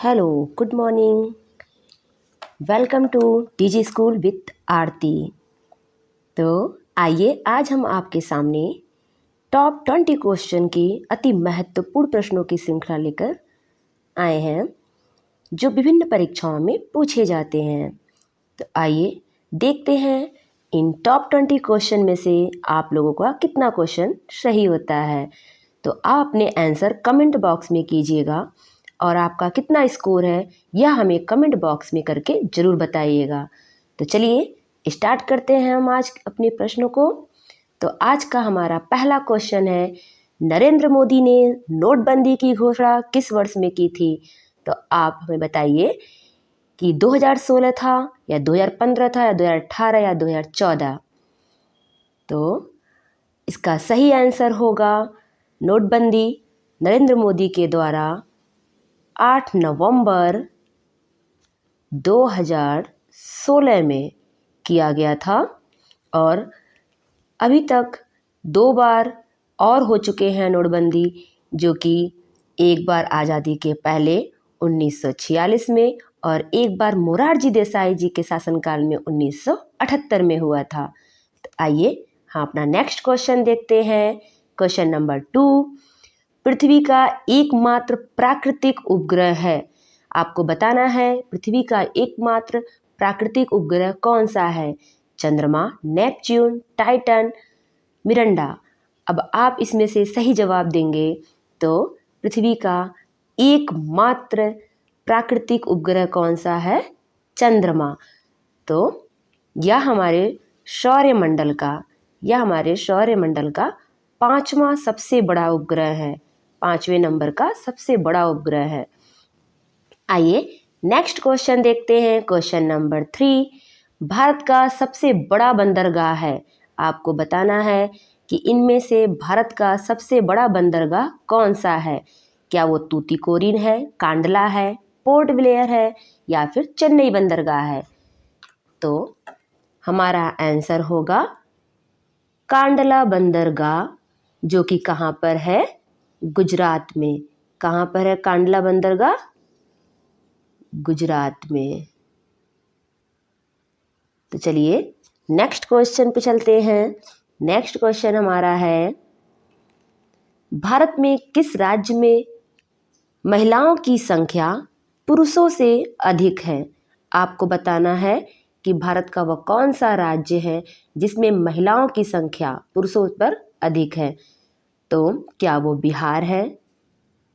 Hello, good morning. Welcome to TG school with Aarti. तो आइए आज हम आपके सामने टॉप 20 क्वेश्चन की अति महत्वपूर्ण प्रश्नों की श्रृंखला लेकर आए हैं जो विभिन्न परीक्षाओं में पूछे जाते हैं। तो आइए देखते हैं इन टॉप 20 क्वेश्चन में से आप लोगों का कितना क्वेश्चन सही होता है। तो आप अपने आंसर कमेंट बॉक्स में कीजिएगा और आपका कितना स्कोर है यह हमें कमेंट बॉक्स में करके ज़रूर बताइएगा। तो चलिए स्टार्ट करते हैं हम आज अपने प्रश्नों को। तो आज का हमारा पहला क्वेश्चन है, नरेंद्र मोदी ने नोटबंदी की घोषणा किस वर्ष में की थी? तो आप हमें बताइए कि 2016 था या 2015 था या 2018 या 2014। तो इसका सही आंसर होगा नोटबंदी नरेंद्र मोदी के द्वारा 8 नवंबर 2016 में किया गया था और अभी तक 2 बार और हो चुके हैं नोटबंदी, जो कि एक बार आज़ादी के पहले 1946 में और एक बार मोरारजी देसाई जी के शासनकाल में 1978 में हुआ था। तो आइए हम अपना नेक्स्ट क्वेश्चन देखते हैं। क्वेश्चन नंबर 2, पृथ्वी का एकमात्र प्राकृतिक उपग्रह है। आपको बताना है पृथ्वी का एकमात्र प्राकृतिक उपग्रह कौन सा है? चंद्रमा, नेपच्यून, टाइटन, मिरांडा। अब आप इसमें से सही जवाब देंगे तो पृथ्वी का एकमात्र प्राकृतिक उपग्रह कौन सा है? चंद्रमा। तो यह हमारे सौरमंडल का 5वां सबसे बड़ा उपग्रह है, 5वें नंबर का सबसे बड़ा उपग्रह है। आइए नेक्स्ट क्वेश्चन देखते हैं। क्वेश्चन नंबर 3, भारत का सबसे बड़ा बंदरगाह है। आपको बताना है कि इनमें से भारत का सबसे बड़ा बंदरगाह कौन सा है? क्या वो तूतीकोरिन है, कांडला है, पोर्ट ब्लेयर है या फिर चेन्नई बंदरगाह है? तो हमारा आंसर होगा कांडला बंदरगाह, जो कि कहाँ पर है? गुजरात में। कहाँ पर है कांडला बंदरगाह? गुजरात में। तो चलिए नेक्स्ट क्वेश्चन पे चलते हैं। नेक्स्ट क्वेश्चन हमारा है, भारत में किस राज्य में महिलाओं की संख्या पुरुषों से अधिक है? आपको बताना है कि भारत का वह कौन सा राज्य है जिसमें महिलाओं की संख्या पुरुषों पर अधिक है। तो क्या वो बिहार है,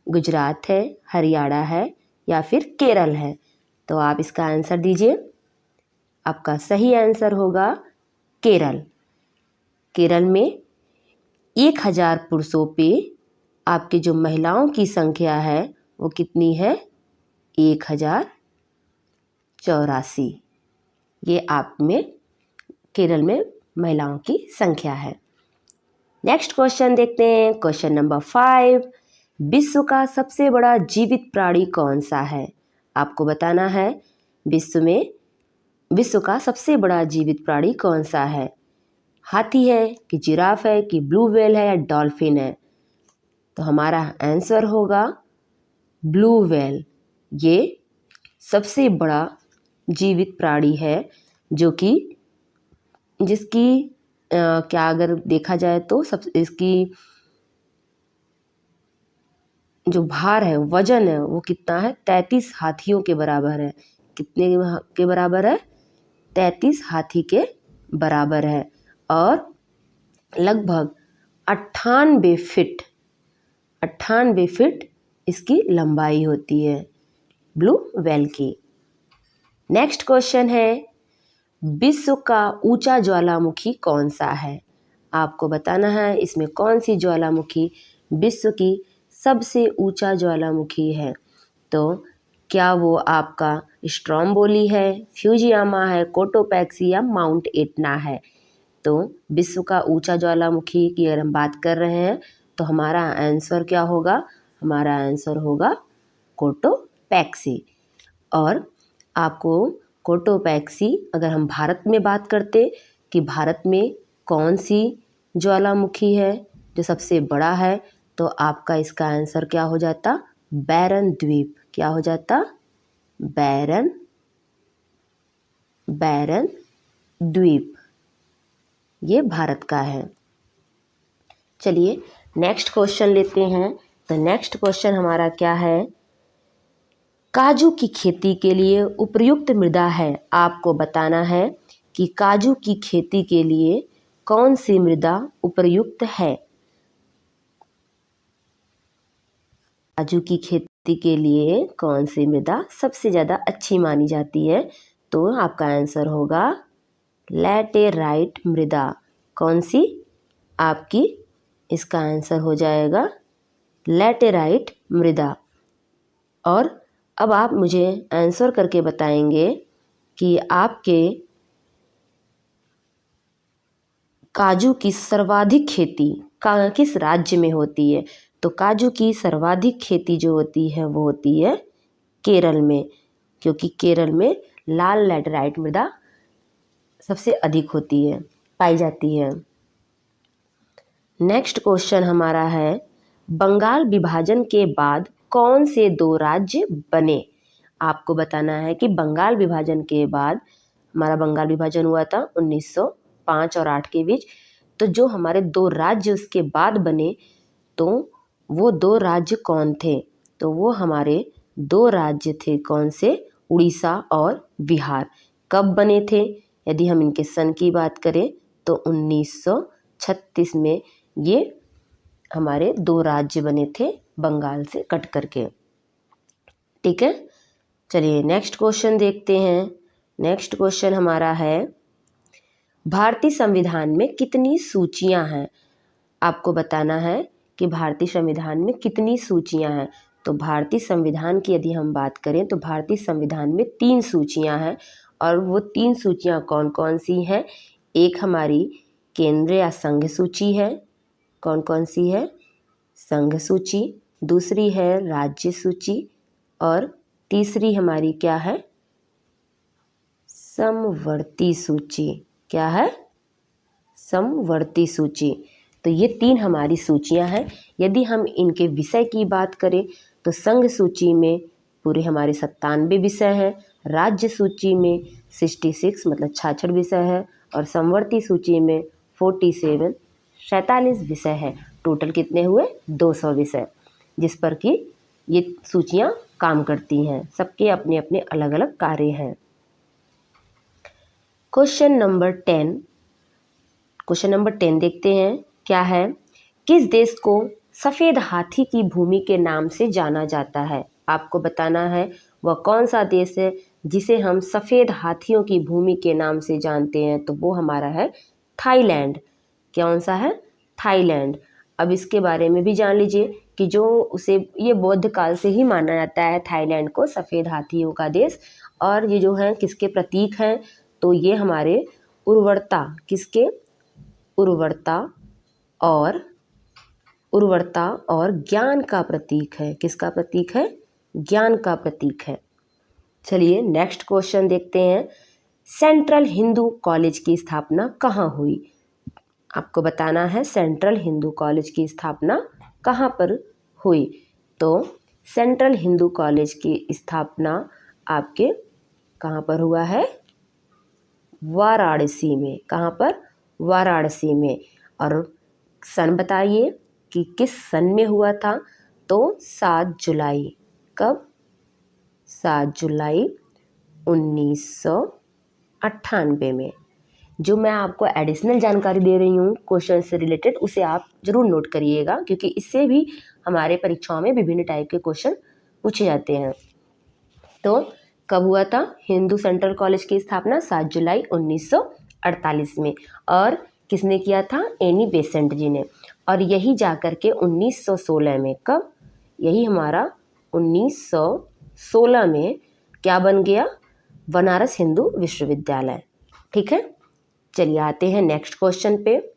गुजरात है, हरियाणा है या फिर केरल है? तो आप इसका आंसर दीजिए। आपका सही आंसर होगा केरल। केरल में 1000 पुरुषों पे आपके जो महिलाओं की संख्या है वो कितनी है? 1084। ये आप में केरल में महिलाओं की संख्या है। नेक्स्ट क्वेश्चन देखते हैं। क्वेश्चन नंबर 5, विश्व का सबसे बड़ा जीवित प्राणी कौन सा है? आपको बताना है विश्व का सबसे बड़ा जीवित प्राणी कौन सा है? हाथी है कि जिराफ है कि ब्लू व्हेल है या डॉल्फिन है? तो हमारा आंसर होगा ब्लू व्हेल। ये सबसे बड़ा जीवित प्राणी है जिसकी क्या अगर देखा जाए तो इसकी जो भार है, वजन है, वो कितना है? 33 हाथियों के बराबर है। कितने के बराबर है? 33 हाथी के बराबर है और लगभग 98 फीट इसकी लंबाई होती है ब्लू व्हेल की। नेक्स्ट क्वेश्चन है, विश्व का ऊंचा ज्वालामुखी कौन सा है? आपको बताना है इसमें कौन सी ज्वालामुखी विश्व की सबसे ऊंचा ज्वालामुखी है। तो क्या वो आपका स्ट्रोम्बोली है, फ्यूजियामा है, कोटोपैक्सी या माउंट एटना है? तो विश्व का ऊंचा ज्वालामुखी की अगर हम बात कर रहे हैं तो हमारा आंसर क्या होगा? हमारा आंसर होगा कोटोपैक्सी। और आपको कोटोपैक्सी, अगर हम भारत में बात करते कि भारत में कौन सी ज्वालामुखी है जो सबसे बड़ा है, तो आपका इसका आंसर क्या हो जाता? बैरन द्वीप। क्या हो जाता? बैरन बैरन द्वीप, ये भारत का है। चलिए नेक्स्ट क्वेश्चन लेते हैं। तो नेक्स्ट क्वेश्चन हमारा क्या है, काजू की खेती के लिए उपयुक्त मृदा है। आपको बताना है कि काजू की खेती के लिए कौन सी मृदा उपयुक्त है। काजू की खेती के लिए कौन सी मृदा सबसे ज़्यादा अच्छी मानी जाती है, तो आपका आंसर होगा लैटेराइट मृदा। कौन सी आपकी, इसका आंसर हो जाएगा लैटेराइट मृदा। और अब आप मुझे आंसर करके बताएंगे कि आपके काजू की सर्वाधिक खेती किस राज्य में होती है। तो काजू की सर्वाधिक खेती जो होती है वो होती है केरल में, क्योंकि केरल में लाल लैटेराइट मृदा सबसे अधिक होती है, पाई जाती है। नेक्स्ट क्वेश्चन हमारा है, बंगाल विभाजन के बाद कौन से दो राज्य बने। आपको बताना है कि बंगाल विभाजन के बाद, हमारा बंगाल विभाजन हुआ था 1905 और 8 के बीच, तो जो हमारे दो राज्य उसके बाद बने, तो वो दो राज्य कौन थे। तो वो हमारे दो राज्य थे, कौन से, उड़ीसा और बिहार। कब बने थे, यदि हम इनके सन की बात करें तो 1936 में ये हमारे दो राज्य बने थे बंगाल से कट करके। ठीक है, चलिए नेक्स्ट क्वेश्चन देखते हैं। नेक्स्ट क्वेश्चन हमारा है, भारतीय संविधान में कितनी सूचियां हैं। आपको बताना है कि भारतीय संविधान में कितनी सूचियां हैं। तो भारतीय संविधान की यदि हम बात करें तो भारतीय संविधान में 3 सूचियां हैं। और वो 3 सूचियां कौन कौन सी हैं, एक हमारी केंद्र या संघ सूची है, कौन कौन सी है, संघ सूची, दूसरी है राज्य सूची, और तीसरी हमारी क्या है, समवर्ती सूची। क्या है, समवर्ती सूची। तो ये 3 हमारी सूचियां हैं। यदि हम इनके विषय की बात करें तो संघ सूची में पूरे हमारे 97 विषय हैं, राज्य सूची में 66 मतलब 66 विषय है, और समवर्ती सूची में 47 विषय है। टोटल कितने हुए, 200 विषय, जिस पर कि ये सूचियां काम करती हैं। सबके अपने अपने अलग अलग कार्य हैं। क्वेश्चन नंबर 10 देखते हैं क्या है, किस देश को सफ़ेद हाथी की भूमि के नाम से जाना जाता है। आपको बताना है वह कौन सा देश है जिसे हम सफ़ेद हाथियों की भूमि के नाम से जानते हैं। तो वो हमारा है थाईलैंड। कौन सा है, थाईलैंड। अब इसके बारे में भी जान लीजिए कि जो उसे ये बौद्ध काल से ही माना जाता है थाईलैंड को सफ़ेद हाथियों का देश। और ये जो है किसके प्रतीक हैं, तो ये हमारे उर्वरता, किसके, उर्वरता और ज्ञान का प्रतीक है। किसका प्रतीक है, ज्ञान का प्रतीक है। चलिए नेक्स्ट क्वेश्चन देखते हैं, सेंट्रल हिंदू कॉलेज की स्थापना कहाँ हुई। आपको बताना है सेंट्रल हिंदू कॉलेज की स्थापना कहाँ पर हुई। तो सेंट्रल हिंदू कॉलेज की स्थापना आपके कहाँ पर हुआ है, वाराणसी में। कहाँ पर, वाराणसी में। और सन बताइए कि किस सन में हुआ था। तो 7 जुलाई। कब, 7 जुलाई 1998 में। जो मैं आपको एडिशनल जानकारी दे रही हूँ क्वेश्चन से रिलेटेड, उसे आप जरूर नोट करिएगा, क्योंकि इससे भी हमारे परीक्षाओं में विभिन्न टाइप के क्वेश्चन पूछे जाते हैं। तो कब हुआ था हिंदू सेंट्रल कॉलेज की स्थापना, 7 जुलाई 1948 में। और किसने किया था, एनी बेसेंट जी ने। और यही जाकर के 1916 में, कब, यही हमारा 1916 में क्या बन गया, बनारस हिंदू विश्वविद्यालय। ठीक है, चलिए आते हैं नेक्स्ट क्वेश्चन पे।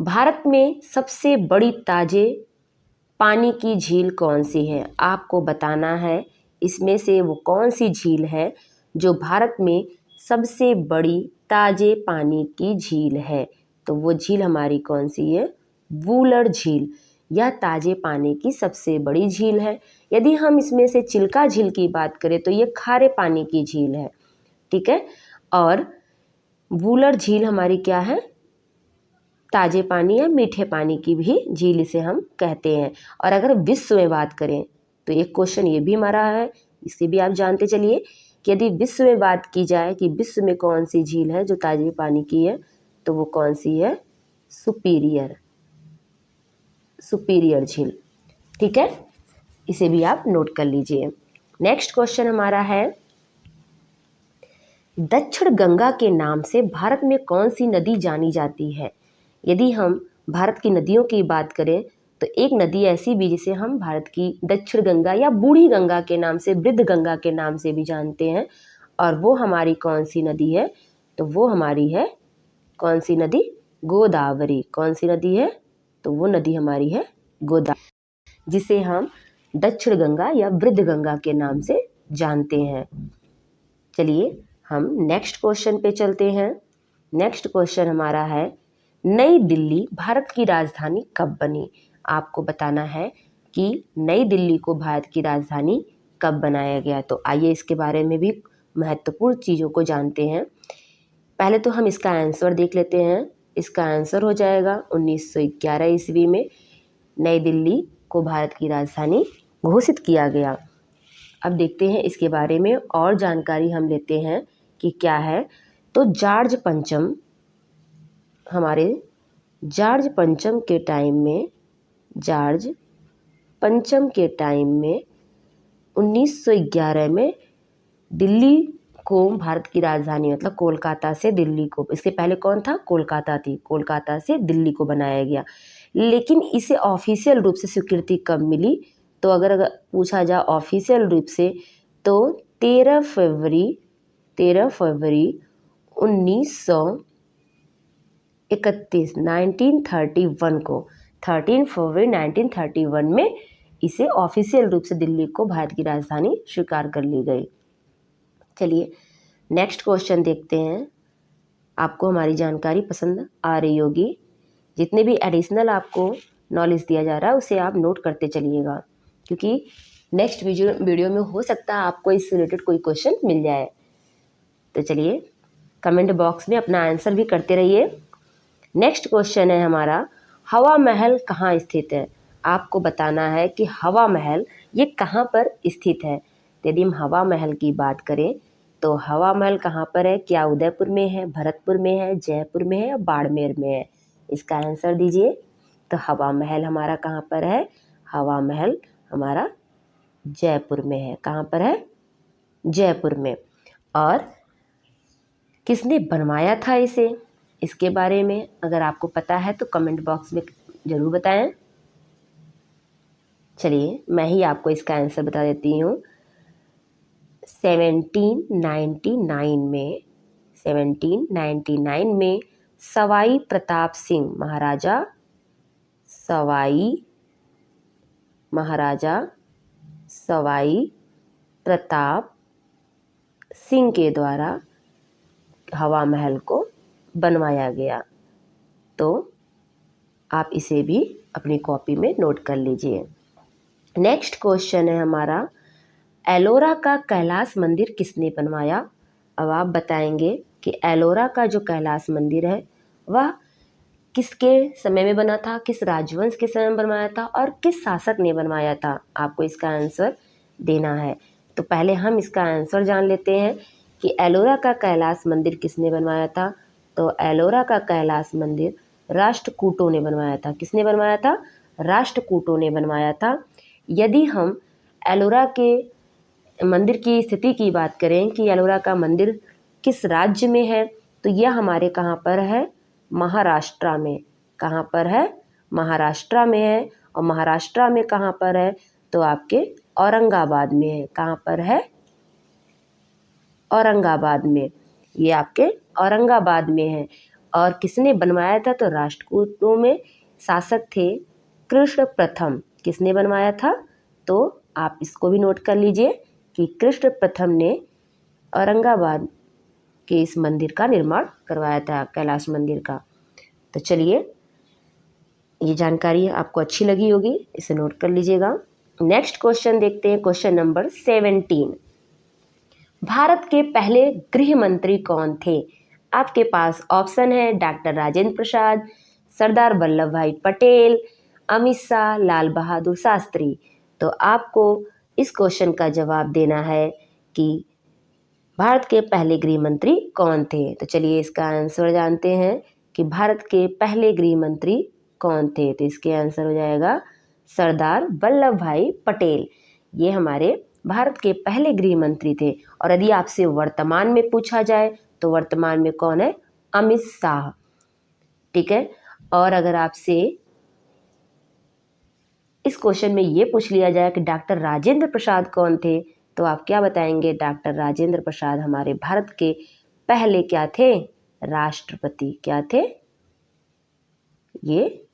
भारत में सबसे बड़ी ताजे पानी की झील कौन सी है। आपको बताना है इसमें से वो कौन सी झील है जो भारत में सबसे बड़ी ताजे पानी की झील है। तो वो झील हमारी कौन सी है, वूलर झील। यह ताजे पानी की सबसे बड़ी झील है। यदि हम इसमें से चिल्का झील की बात करें तो ये खारे पानी की झील है, ठीक है। और वूलर झील हमारी क्या है, ताजे पानी या मीठे पानी की भी झील इसे हम कहते हैं। और अगर विश्व में बात करें तो एक क्वेश्चन ये भी हमारा है, इसे भी आप जानते चलिए कि यदि विश्व में बात की जाए कि विश्व में कौन सी झील है जो ताजे पानी की है, तो वो कौन सी है, सुपीरियर झील, ठीक है। इसे भी आप नोट कर लीजिए। नेक्स्ट क्वेश्चन हमारा है, दक्षिण गंगा के नाम से भारत में कौन सी नदी जानी जाती है। यदि हम भारत की नदियों की बात करें तो एक नदी ऐसी भी जिसे हम भारत की दक्षिण गंगा या बूढ़ी गंगा के नाम से, वृद्ध गंगा के नाम से भी जानते हैं, और वो हमारी कौन सी नदी है, तो वो हमारी है कौन सी नदी, गोदावरी। कौन सी नदी है, तो वो नदी हमारी है गोदावरी, जिसे हम दक्षिण गंगा या वृद्ध गंगा के नाम से जानते हैं। चलिए हम नेक्स्ट क्वेश्चन पे चलते हैं। नेक्स्ट क्वेश्चन हमारा है, नई दिल्ली भारत की राजधानी कब बनी। आपको बताना है कि नई दिल्ली को भारत की राजधानी कब बनाया गया। तो आइए इसके बारे में भी महत्वपूर्ण चीज़ों को जानते हैं। पहले तो हम इसका आंसर देख लेते हैं। इसका आंसर हो जाएगा 1911 ईस्वी में नई दिल्ली को भारत की राजधानी घोषित किया गया। अब देखते हैं इसके बारे में और जानकारी हम लेते हैं कि क्या है। तो जॉर्ज पंचम के टाइम में 1911 में दिल्ली को भारत की राजधानी, मतलब कोलकाता से दिल्ली को, इससे पहले कौन था, कोलकाता थी, कोलकाता से दिल्ली को बनाया गया। लेकिन इसे ऑफिशियल रूप से स्वीकृति कब मिली, तो अगर पूछा जाए ऑफिशियल रूप से तो 13 फरवरी 1931 को 13 फरवरी 1931 में इसे ऑफिशियल रूप से दिल्ली को भारत की राजधानी स्वीकार कर ली गई। चलिए नेक्स्ट क्वेश्चन देखते हैं। आपको हमारी जानकारी पसंद आ रही होगी। जितने भी एडिशनल आपको नॉलेज दिया जा रहा है उसे आप नोट करते चलिएगा, क्योंकि नेक्स्ट वीडियो में हो सकता है आपको इससे रिलेटेड कोई क्वेश्चन मिल जाए। तो चलिए कमेंट बॉक्स में अपना आंसर भी करते रहिए। नेक्स्ट क्वेश्चन है हमारा, हवा महल कहाँ स्थित है। आपको बताना है कि हवा महल ये कहाँ पर स्थित है। यदि हम हवा महल की बात करें तो हवा महल कहाँ पर है, क्या उदयपुर में है, भरतपुर में है, जयपुर में है या बाड़मेर में है। इसका आंसर दीजिए। तो हवा महल हमारा कहाँ पर है, हवा महल हमारा जयपुर में है। कहाँ पर है, जयपुर में। और किसने बनवाया था इसे, इसके बारे में अगर आपको पता है तो कमेंट बॉक्स में ज़रूर बताएं। चलिए मैं ही आपको इसका आंसर बता देती हूँ। 1799 में सवाई प्रताप सिंह महाराजा सवाई प्रताप सिंह के द्वारा हवा महल को बनवाया गया। तो आप इसे भी अपनी कॉपी में नोट कर लीजिए। नेक्स्ट क्वेश्चन है हमारा, एलोरा का कैलाश मंदिर किसने बनवाया। अब आप बताएंगे कि एलोरा का जो कैलाश मंदिर है वह किसके समय में बना था, किस राजवंश के समय में बनवाया था और किस शासक ने बनवाया था। आपको इसका आंसर देना है। तो पहले हम इसका आंसर जान लेते हैं कि एलोरा का कैलाश मंदिर किसने बनवाया था। तो एलोरा का कैलाश मंदिर राष्ट्रकूटों ने बनवाया था। किसने बनवाया था, राष्ट्रकूटों ने बनवाया था। यदि हम एलोरा के मंदिर की स्थिति की बात करें कि एलोरा का मंदिर किस राज्य में है, तो यह हमारे कहाँ पर है, महाराष्ट्र में। कहाँ पर है, महाराष्ट्र में है। और महाराष्ट्र में कहाँ पर है, तो आपके औरंगाबाद में है। कहाँ पर है, औरंगाबाद में। ये आपके औरंगाबाद में है। और किसने बनवाया था, तो राष्ट्रकूटों में शासक थे कृष्ण प्रथम। किसने बनवाया था, तो आप इसको भी नोट कर लीजिए कि कृष्ण प्रथम ने औरंगाबाद के इस मंदिर का निर्माण करवाया था, कैलाश मंदिर का। तो चलिए ये जानकारी आपको अच्छी लगी होगी, इसे नोट कर लीजिएगा। नेक्स्ट क्वेश्चन देखते हैं, क्वेश्चन नंबर 17। भारत के पहले गृह मंत्री कौन थे? आपके पास ऑप्शन है डॉक्टर राजेंद्र प्रसाद, सरदार वल्लभ भाई पटेल, अमित शाह, लाल बहादुर शास्त्री। तो आपको इस क्वेश्चन का जवाब देना है कि भारत के पहले गृह मंत्री कौन थे। तो चलिए इसका आंसर जानते हैं कि भारत के पहले गृह मंत्री कौन थे। तो इसके आंसर हो जाएगा सरदार वल्लभ भाई पटेल। ये हमारे भारत के पहले गृह मंत्री थे। और यदि आपसे वर्तमान में पूछा जाए तो वर्तमान में कौन है? अमित शाह। ठीक है। और अगर आपसे इस क्वेश्चन में ये पूछ लिया जाए कि डॉक्टर राजेंद्र प्रसाद कौन थे, तो आप क्या बताएंगे? डॉक्टर राजेंद्र प्रसाद हमारे भारत के पहले क्या थे? राष्ट्रपति। क्या थे? ये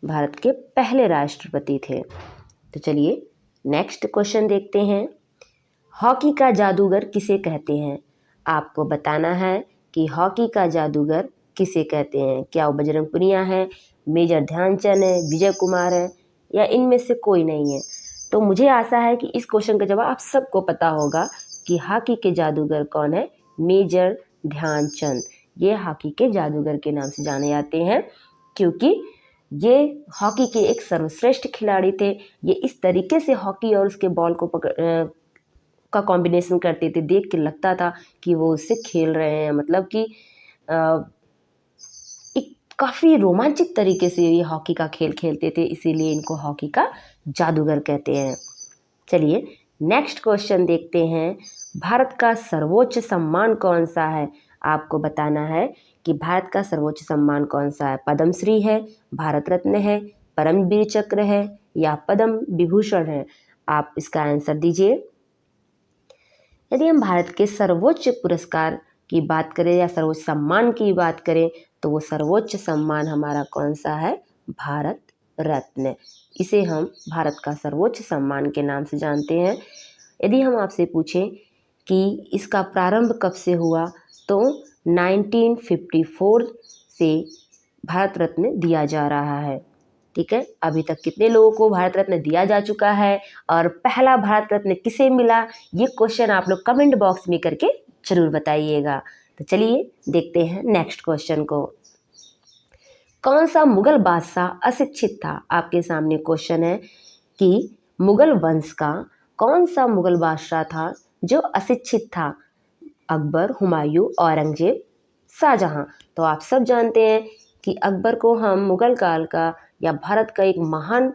भारत के पहले राष्ट्रपति थे। तो चलिए नेक्स्ट क्वेश्चन देखते हैं। हॉकी का जादूगर किसे कहते हैं? आपको बताना है कि हॉकी का जादूगर किसे कहते हैं। क्या वो बजरंग पुनिया है, मेजर ध्यानचंद है, विजय कुमार है, या इनमें से कोई नहीं है? तो मुझे आशा है कि इस क्वेश्चन का जवाब आप सबको पता होगा कि हॉकी के जादूगर कौन है? मेजर ध्यानचंद। ये हॉकी के जादूगर के नाम से जाने जाते हैं क्योंकि ये हॉकी के एक सर्वश्रेष्ठ खिलाड़ी थे। ये इस तरीके से हॉकी और उसके बॉल को का कॉम्बिनेशन करते थे, देख के लगता था कि वो उससे खेल रहे हैं। मतलब कि एक काफ़ी रोमांचिक तरीके से ये हॉकी का खेल खेलते थे, इसीलिए इनको हॉकी का जादूगर कहते हैं। चलिए नेक्स्ट क्वेश्चन देखते हैं। भारत का सर्वोच्च सम्मान कौन सा है? आपको बताना है कि भारत का सर्वोच्च सम्मान कौन सा है? पद्मश्री है, भारत रत्न है, परमवीर चक्र है, या पद्म विभूषण है? आप इसका आंसर दीजिए। यदि हम भारत के सर्वोच्च पुरस्कार की बात करें या सर्वोच्च सम्मान की बात करें तो वो सर्वोच्च सम्मान हमारा कौन सा है? भारत रत्न। इसे हम भारत का सर्वोच्च सम्मान के नाम से जानते हैं। यदि हम आपसे पूछें कि इसका प्रारंभ कब से हुआ तो 1954 से भारत रत्न दिया जा रहा है। ठीक है। अभी तक कितने लोगों को भारत रत्न दिया जा चुका है और पहला भारत रत्न किसे मिला, ये क्वेश्चन आप लोग कमेंट बॉक्स में करके जरूर बताइएगा। तो चलिए देखते हैं नेक्स्ट क्वेश्चन को। कौन सा मुगल बादशाह अशिक्षित था? आपके सामने क्वेश्चन है कि मुगल वंश का कौन सा मुगल बादशाह था जो अशिक्षित था? अकबर, हुमायूं, औरंगजेब, शाहजहां। तो आप सब जानते हैं कि अकबर को हम मुगल काल का या भारत का एक महान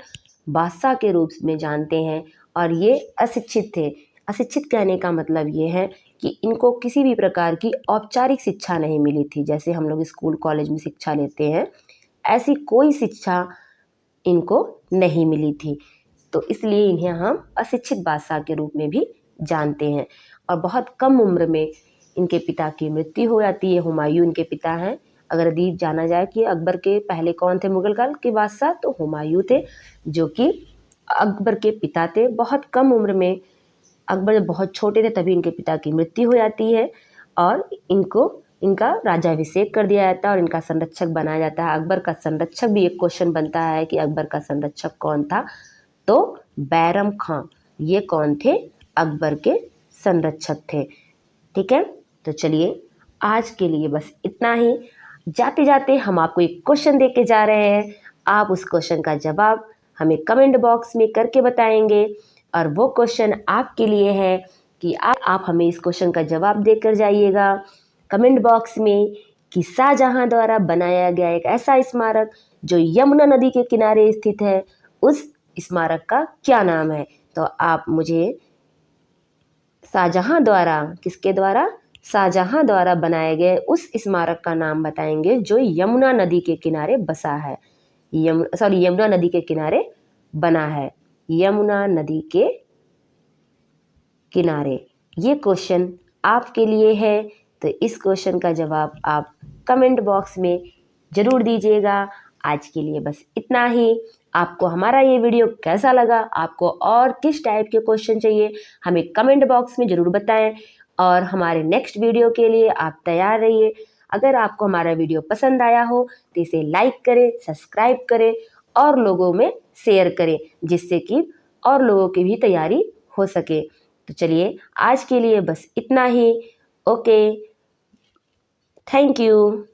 बादशाह के रूप में जानते हैं और ये अशिक्षित थे। अशिक्षित कहने का मतलब ये है कि इनको किसी भी प्रकार की औपचारिक शिक्षा नहीं मिली थी। जैसे हम लोग स्कूल कॉलेज में शिक्षा लेते हैं, ऐसी कोई शिक्षा इनको नहीं मिली थी। तो इसलिए इन्हें हम अशिक्षित बादशाह के रूप में भी जानते हैं। और बहुत कम उम्र में इनके पिता की मृत्यु हो जाती है। हुमायूं इनके पिता हैं। अगर यदि जाना जाए कि अकबर के पहले कौन थे मुगल काल के बादशाह, तो हुमायूं थे, जो कि अकबर के पिता थे। बहुत कम उम्र में, अकबर जब बहुत छोटे थे तभी इनके पिता की मृत्यु हो जाती है और इनका राज्याभिषेक कर दिया जाता है और इनका संरक्षक बनाया जाता है। अकबर का संरक्षक भी एक क्वेश्चन बनता है कि अकबर का संरक्षक कौन था? तो बैरम खां। ये कौन थे? अकबर के संरक्षक थे। ठीक है। तो चलिए आज के लिए बस इतना ही। जाते जाते हम आपको एक क्वेश्चन दे के जा रहे हैं। आप उस क्वेश्चन का जवाब हमें कमेंट बॉक्स में करके बताएंगे और वो क्वेश्चन आपके लिए है कि आप हमें इस क्वेश्चन का जवाब देकर जाइएगा कमेंट बॉक्स में कि शाहजहां द्वारा बनाया गया एक ऐसा स्मारक जो यमुना नदी के किनारे स्थित है, उस स्मारक का क्या नाम है? तो आप मुझे शाहजहां द्वारा, किसके द्वारा? शाहजहां द्वारा बनाए गए उस स्मारक का नाम बताएंगे जो यमुना नदी के किनारे बसा है। यमुना नदी के किनारे बना है। यमुना नदी के किनारे। ये क्वेश्चन आपके लिए है। तो इस क्वेश्चन का जवाब आप कमेंट बॉक्स में ज़रूर दीजिएगा। आज के लिए बस इतना ही। आपको हमारा ये वीडियो कैसा लगा, आपको और किस टाइप के क्वेश्चन चाहिए, हमें कमेंट बॉक्स में ज़रूर बताएं और हमारे नेक्स्ट वीडियो के लिए आप तैयार रहिए। अगर आपको हमारा वीडियो पसंद आया हो तो इसे लाइक करें, सब्सक्राइब करें और लोगों में शेयर करें, जिससे कि और लोगों की भी तैयारी हो सके। तो चलिए आज के लिए बस इतना ही। Okay, thank you.